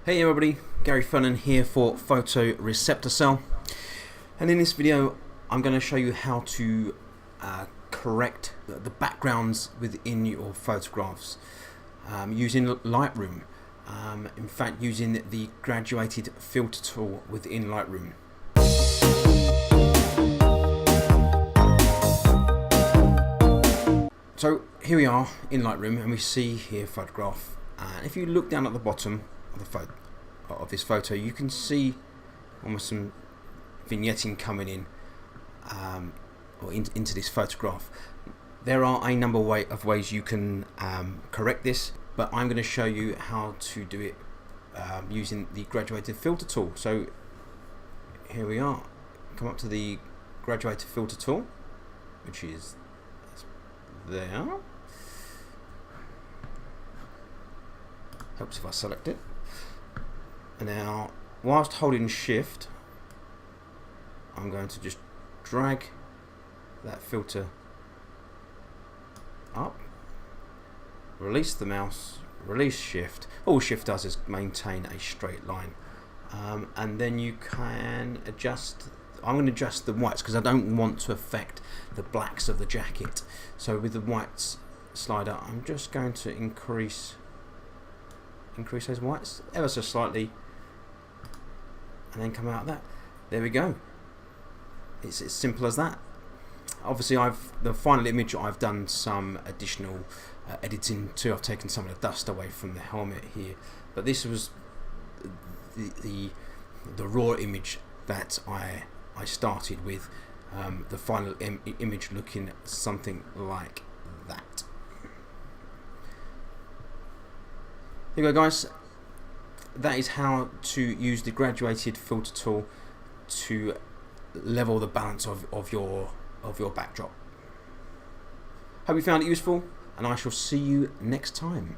Hey everybody, Gary Fernan here for PHOTORECEPTORCELL, and in this video I'm going to show you how to correct the backgrounds within your photographs using Lightroom. In fact, using the graduated filter tool within Lightroom. So here we are in Lightroom, and we see here photograph, and if you look down at the bottom of this photo, you can see almost some vignetting coming in or into this photograph. There are a number of ways you can correct this, but I'm going to show you how to do it using the graduated filter tool. So here we are. Come up to the graduated filter tool, which is there. Helps if I select it. And now, whilst holding shift, I'm going to just drag that filter up, release the mouse, release shift. All shift does is maintain a straight line, and then you can adjust. I'm going to adjust the whites because I don't want to affect the blacks of the jacket. So with the whites slider, I'm just going to increase those whites ever so slightly, and then come out of that. There we go. It's as simple as that. Obviously, the final image, I've done some additional editing too. I've taken some of the dust away from the helmet here, but this was the raw image that I started with. The final image looking something like that. There you go, guys. That is how to use the graduated filter tool to level the balance of your backdrop. Hope you found it useful, and I shall see you next time.